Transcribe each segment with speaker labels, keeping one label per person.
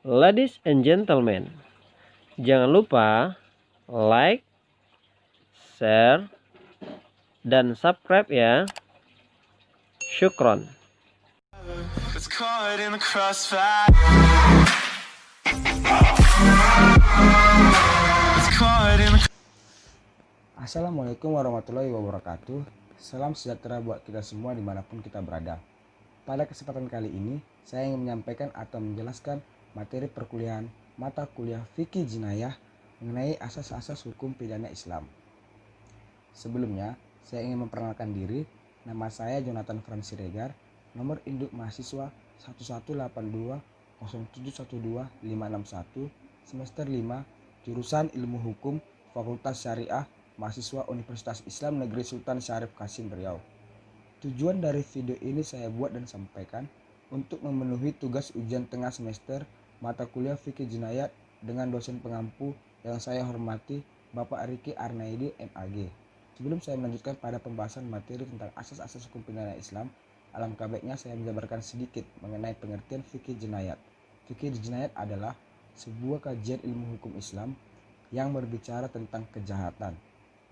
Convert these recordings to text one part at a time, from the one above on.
Speaker 1: Ladies and gentlemen, jangan lupa like, share, dan subscribe ya. Syukron.
Speaker 2: Assalamualaikum warahmatullahi wabarakatuh. Salam sejahtera buat kita semua dimanapun kita berada. Pada kesempatan kali ini, saya ingin menyampaikan atau menjelaskan materi perkuliahan mata kuliah Fikih Jinayah mengenai asas-asas hukum pidana Islam. Sebelumnya, saya ingin memperkenalkan diri. Nama saya Jonathan Fran Siregar, nomor induk mahasiswa 11820712561, semester 5, jurusan Ilmu Hukum, Fakultas Syariah, mahasiswa Universitas Islam Negeri Sultan Syarif Qasim Riau. Tujuan dari video ini saya buat dan sampaikan untuk memenuhi tugas ujian tengah semester mata kuliah Fikih Jinayat dengan dosen pengampu yang saya hormati, Bapak Riki Arnaidi MAG. Sebelum saya melanjutkan pada pembahasan materi tentang asas-asas hukum pidana Islam, alangkah baiknya saya menjabarkan sedikit mengenai pengertian Fikih Jinayat. Fikih Jinayat adalah sebuah kajian ilmu hukum Islam yang berbicara tentang kejahatan.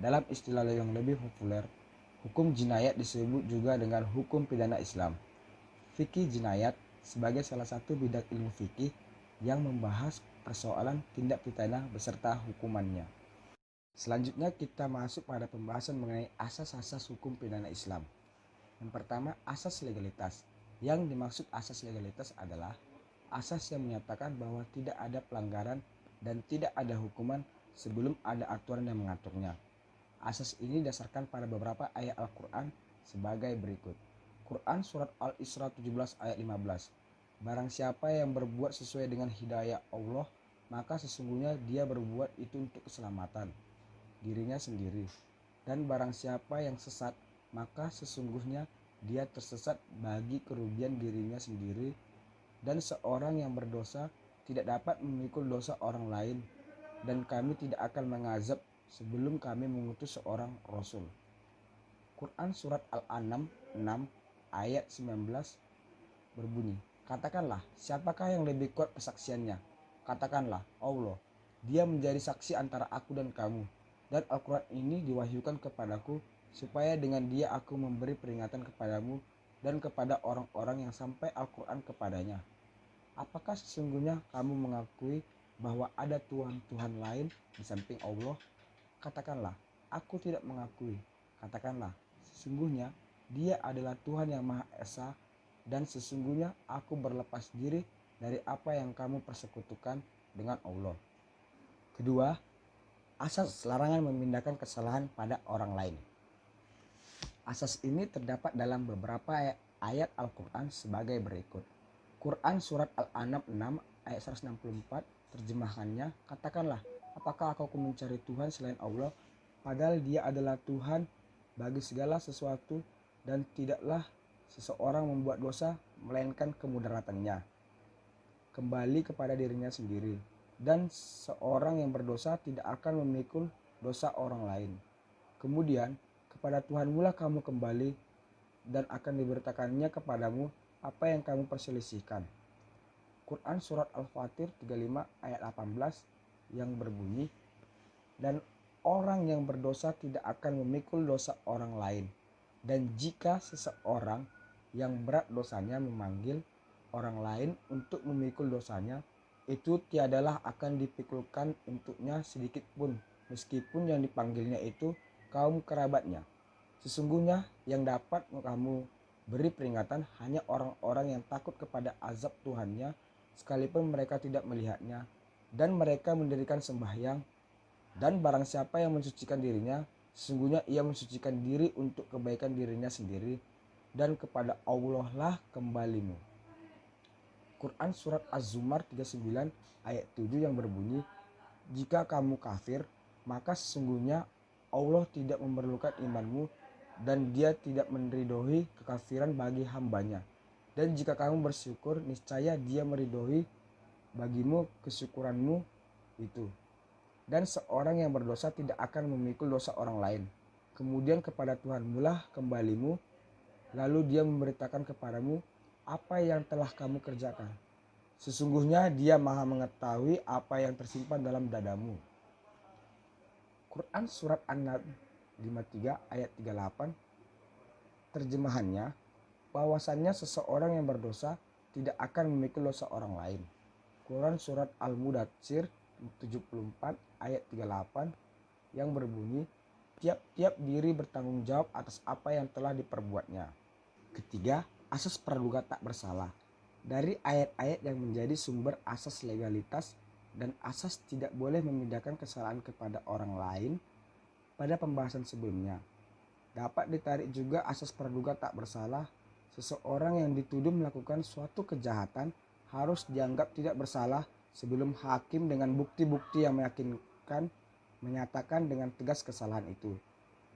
Speaker 2: Dalam istilah yang lebih populer, hukum jinayat disebut juga dengan hukum pidana Islam. Fikih jinayat sebagai salah satu bidang ilmu fikih yang membahas persoalan tindak pidana beserta hukumannya. Selanjutnya kita masuk pada pembahasan mengenai asas-asas hukum pidana Islam. Yang pertama, asas legalitas. Yang dimaksud asas legalitas adalah asas yang menyatakan bahwa tidak ada pelanggaran dan tidak ada hukuman sebelum ada aturan yang mengaturnya. Asas ini didasarkan pada beberapa ayat Al-Quran sebagai berikut. Quran Surat Al-Isra 17 ayat 15. Barang siapa yang berbuat sesuai dengan hidayah Allah, maka sesungguhnya dia berbuat itu untuk keselamatan dirinya sendiri. Dan barang siapa yang sesat, maka sesungguhnya dia tersesat bagi kerugian dirinya sendiri. Dan seorang yang berdosa tidak dapat memikul dosa orang lain, dan kami tidak akan mengazab sebelum kami mengutus seorang Rasul. Quran Surat Al-An'am 6 ayat 19 berbunyi, katakanlah, siapakah yang lebih kuat kesaksiannya? Katakanlah, Allah. Dia menjadi saksi antara aku dan kamu. Dan Al-Quran ini diwahyukan kepadaku, supaya dengan dia aku memberi peringatan kepadamu dan kepada orang-orang yang sampai Al-Quran kepadanya. Apakah sesungguhnya kamu mengakui bahwa ada Tuhan-Tuhan lain di samping Allah? Katakanlah, aku tidak mengakui. Katakanlah, sesungguhnya dia adalah Tuhan yang Maha Esa, dan sesungguhnya aku berlepas diri dari apa yang kamu persekutukan dengan Allah. Kedua, asas larangan memindahkan kesalahan pada orang lain. Asas ini terdapat dalam beberapa ayat Al-Quran sebagai berikut. Quran Surat Al-An'am 6 ayat 164 terjemahannya, katakanlah, apakah aku mencari Tuhan selain Allah, padahal dia adalah Tuhan bagi segala sesuatu, dan tidaklah seseorang membuat dosa melainkan kemudaratannya kembali kepada dirinya sendiri, dan seorang yang berdosa tidak akan memikul dosa orang lain. Kemudian kepada Tuhanmu lah kamu kembali, dan akan diberitakannya kepadamu apa yang kamu perselisihkan. Quran Surat Al-Fatir 35 ayat 18 yang berbunyi, dan orang yang berdosa tidak akan memikul dosa orang lain, dan jika seseorang yang berat dosanya memanggil orang lain untuk memikul dosanya, itu tiadalah akan dipikulkan untuknya sedikit pun, meskipun yang dipanggilnya itu kaum kerabatnya. Sesungguhnya yang dapat kamu beri peringatan hanya orang-orang yang takut kepada azab Tuhannya, sekalipun mereka tidak melihatnya, dan mereka mendirikan sembahyang. Dan barang siapa yang mensucikan dirinya, sesungguhnya ia mensucikan diri untuk kebaikan dirinya sendiri, dan kepada Allah lah kembalimu. Quran Surat Az-Zumar 39 ayat 7 yang berbunyi, jika kamu kafir, maka sesungguhnya Allah tidak memerlukan imanmu, dan dia tidak meridhoi kekafiran bagi hambanya. Dan jika kamu bersyukur, niscaya dia meridhoi bagimu kesyukuranmu itu. Dan seorang yang berdosa tidak akan memikul dosa orang lain. Kemudian kepada Tuhanmu lah kembalimu, lalu dia memberitakan kepadamu apa yang telah kamu kerjakan. Sesungguhnya Dia Maha mengetahui apa yang tersimpan dalam dadamu. Quran Surat An-Nahl 53 ayat 38. Terjemahannya, bahwasannya seseorang yang berdosa tidak akan memikul dosa orang lain. Quran Surat Al-Mudatsir 74 ayat 38 yang berbunyi, tiap-tiap diri bertanggung jawab atas apa yang telah diperbuatnya. Ketiga, asas praduga tak bersalah. Dari ayat-ayat yang menjadi sumber asas legalitas dan asas tidak boleh memindahkan kesalahan kepada orang lain pada pembahasan sebelumnya. Dapat ditarik juga asas praduga tak bersalah. Seseorang yang dituduh melakukan suatu kejahatan harus dianggap tidak bersalah sebelum hakim dengan bukti-bukti yang meyakinkan menyatakan dengan tegas kesalahan itu.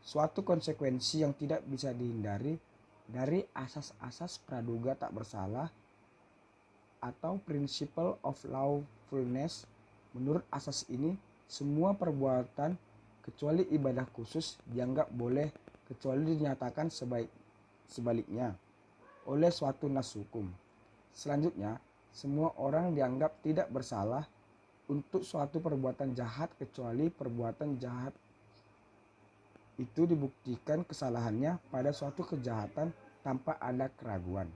Speaker 2: Suatu konsekuensi yang tidak bisa dihindari dari asas-asas praduga tak bersalah atau principle of lawfulness. Menurut asas ini, semua perbuatan kecuali ibadah khusus dianggap boleh kecuali dinyatakan sebaliknya oleh suatu nas hukum. Selanjutnya, semua orang dianggap tidak bersalah untuk suatu perbuatan jahat kecuali perbuatan jahat itu dibuktikan kesalahannya pada suatu kejahatan tanpa ada keraguan.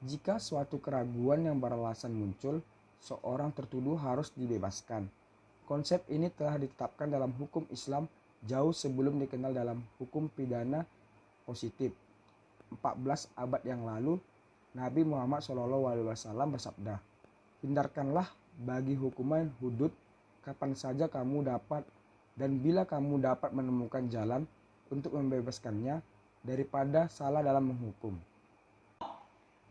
Speaker 2: Jika suatu keraguan yang beralasan muncul, seorang tertuduh harus dibebaskan. Konsep ini telah ditetapkan dalam hukum Islam jauh sebelum dikenal dalam hukum pidana positif. 14 abad yang lalu, Nabi Muhammad SAW bersabda, "Hindarkanlah bagi hukuman hudud kapan saja kamu dapat dan bila kamu dapat menemukan jalan untuk membebaskannya daripada salah dalam menghukum."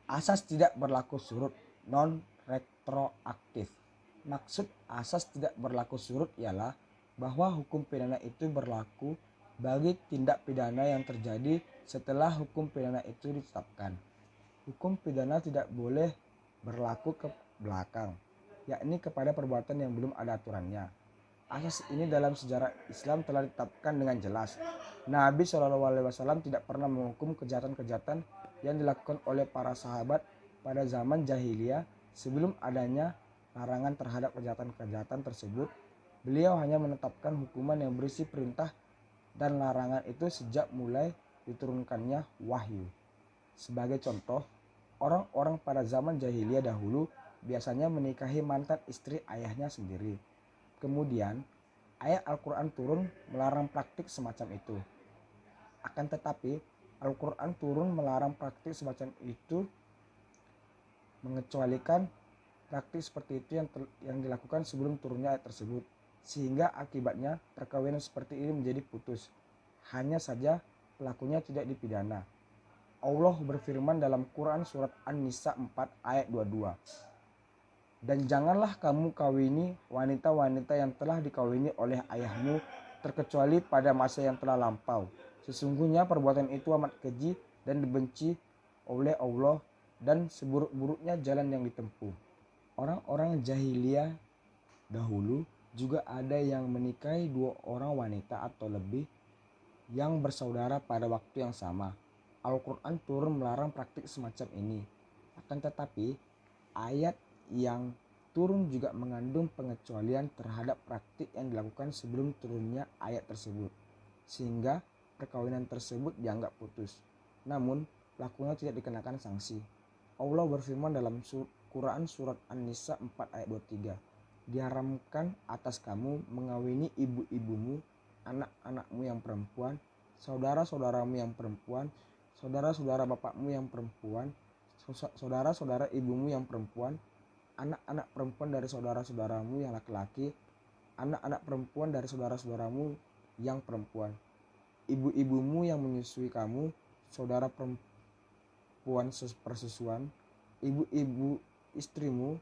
Speaker 2: Asas tidak berlaku surut non retroaktif. Maksud asas tidak berlaku surut ialah bahwa hukum pidana itu berlaku bagi tindak pidana yang terjadi setelah hukum pidana itu ditetapkan. Hukum pidana tidak boleh berlaku ke belakang, yakni kepada perbuatan yang belum ada aturannya. Asas ini dalam sejarah Islam telah ditetapkan dengan jelas. Nabi SAW tidak pernah menghukum kejahatan-kejahatan yang dilakukan oleh para sahabat pada zaman jahiliyah sebelum adanya larangan terhadap kejahatan-kejahatan tersebut. Beliau hanya menetapkan hukuman yang berisi perintah dan larangan itu sejak mulai diturunkannya wahyu. Sebagai contoh, orang-orang pada zaman jahiliyah dahulu biasanya menikahi mantan istri ayahnya sendiri. Kemudian, ayat Al-Quran turun melarang praktik semacam itu. Akan tetapi, Al-Quran turun melarang praktik semacam itu mengecualikan praktik seperti itu yang dilakukan sebelum turunnya ayat tersebut. Sehingga akibatnya perkawinan seperti ini menjadi putus. Hanya saja pelakunya tidak dipidana. Allah berfirman dalam Quran Surat An-Nisa 4 ayat 22. Dan janganlah kamu kawini wanita-wanita yang telah dikawini oleh ayahmu terkecuali pada masa yang telah lampau. Sesungguhnya perbuatan itu amat keji dan dibenci oleh Allah dan seburuk-buruknya jalan yang ditempuh. Orang-orang jahiliyah dahulu juga ada yang menikahi 2 orang wanita atau lebih yang bersaudara pada waktu yang sama. Al-Quran turun melarang praktik semacam ini. Akan tetapi, ayat yang turun juga mengandung pengecualian terhadap praktik yang dilakukan sebelum turunnya ayat tersebut, sehingga perkawinan tersebut dianggap putus. Namun, pelakunya tidak dikenakan sanksi. Allah berfirman dalam Quran Surat An-Nisa 4 ayat 23. Diharamkan atas kamu mengawini ibu-ibumu, anak-anakmu yang perempuan, saudara-saudaramu yang perempuan, saudara-saudara bapakmu yang perempuan, saudara-saudara ibumu yang perempuan, anak-anak perempuan dari saudara-saudaramu yang laki-laki, anak-anak perempuan dari saudara-saudaramu yang perempuan, ibu-ibumu yang menyusui kamu, saudara perempuan persusuan, ibu-ibu istrimu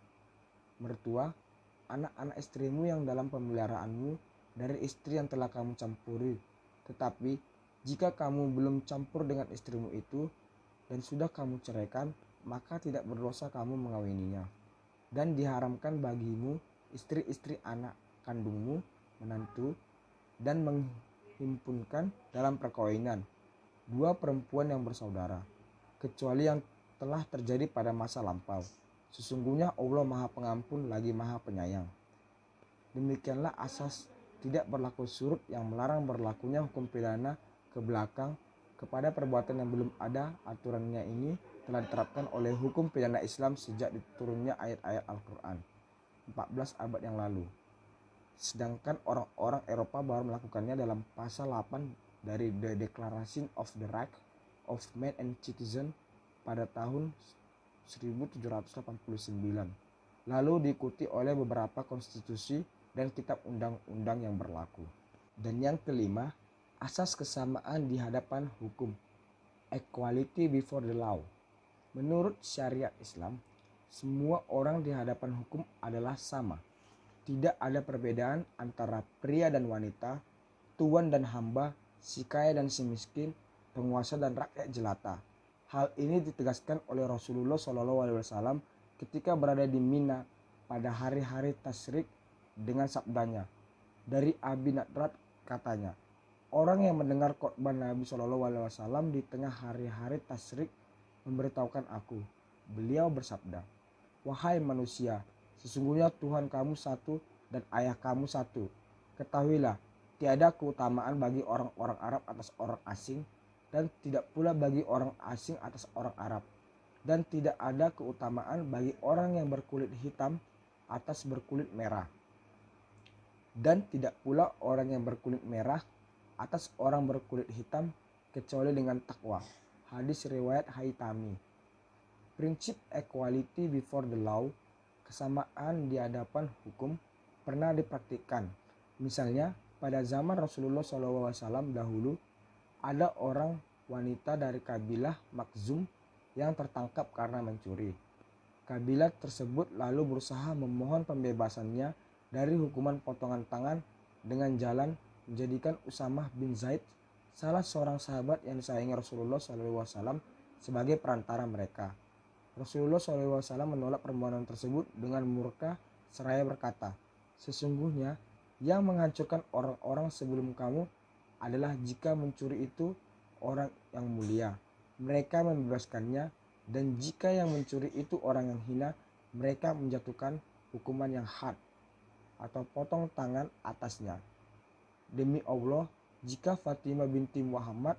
Speaker 2: mertua, anak-anak istrimu yang dalam pemeliharaanmu dari istri yang telah kamu campuri. Tetapi jika kamu belum campur dengan istrimu itu dan sudah kamu ceraikan, maka tidak berdosa kamu mengawininya. Dan diharamkan bagimu istri-istri anak kandungmu, menantu, dan menghimpunkan dalam perkawinan 2 perempuan yang bersaudara, kecuali yang telah terjadi pada masa lampau. Sesungguhnya Allah Maha Pengampun lagi Maha Penyayang. Demikianlah asas tidak berlaku surut yang melarang berlakunya hukum pidana ke belakang kepada perbuatan yang belum ada. Aturannya ini telah diterapkan oleh hukum pidana Islam sejak diturunnya ayat-ayat Al-Quran 14 abad yang lalu. Sedangkan orang-orang Eropa baru melakukannya dalam pasal 8 dari The Declaration of the Rights of Man and Citizen pada tahun 1789, lalu diikuti oleh beberapa konstitusi dan kitab undang-undang yang berlaku. Dan yang kelima, asas kesamaan di hadapan hukum, equality before the law. Menurut syariat Islam, semua orang di hadapan hukum adalah sama. Tidak ada perbedaan antara pria dan wanita, tuan dan hamba, si kaya dan si miskin, penguasa dan rakyat jelata. Hal ini ditegaskan oleh Rasulullah SAW ketika berada di Mina pada hari-hari tasyrik dengan sabdanya. Dari Abi Nadrat katanya, orang yang mendengar khotbah Nabi SAW di tengah hari-hari tasyrik memberitahukan aku. Beliau bersabda, wahai manusia, sesungguhnya Tuhan kamu satu dan ayah kamu satu. Ketahuilah, tiada keutamaan bagi orang-orang Arab atas orang asing, dan tidak pula bagi orang asing atas orang Arab. Dan tidak ada keutamaan bagi orang yang berkulit hitam atas berkulit merah. Dan tidak pula orang yang berkulit merah atas orang berkulit hitam kecuali dengan takwa. Hadis riwayat Haitami. Prinsip equality before the law, kesamaan di hadapan hukum, pernah dipraktikkan. Misalnya, pada zaman Rasulullah SAW dahulu, ada orang wanita dari kabilah Makhzum yang tertangkap karena mencuri. Kabilah tersebut lalu berusaha memohon pembebasannya dari hukuman potongan tangan dengan jalan menjadikan Usamah bin Zaid, salah seorang sahabat yang disayangi Rasulullah SAW, sebagai perantara mereka. Rasulullah SAW menolak permohonan tersebut dengan murka seraya berkata, sesungguhnya yang menghancurkan orang-orang sebelum kamu adalah jika mencuri itu orang yang mulia, mereka membebaskannya, dan jika yang mencuri itu orang yang hina, mereka menjatuhkan hukuman yang had atau potong tangan atasnya. Demi Allah, jika Fatimah binti Muhammad,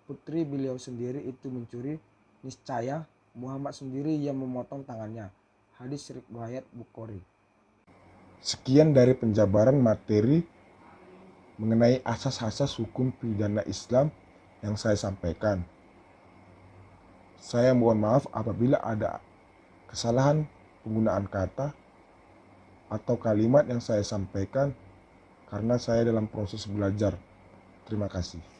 Speaker 2: putri beliau sendiri itu mencuri, niscaya Muhammad sendiri yang memotong tangannya. Hadis riwayat Bukhari.
Speaker 3: Sekian dari penjabaran materi mengenai asas-asas hukum pidana Islam yang saya sampaikan. Saya mohon maaf apabila ada kesalahan penggunaan kata atau kalimat yang saya sampaikan karena saya dalam proses belajar. Terima kasih.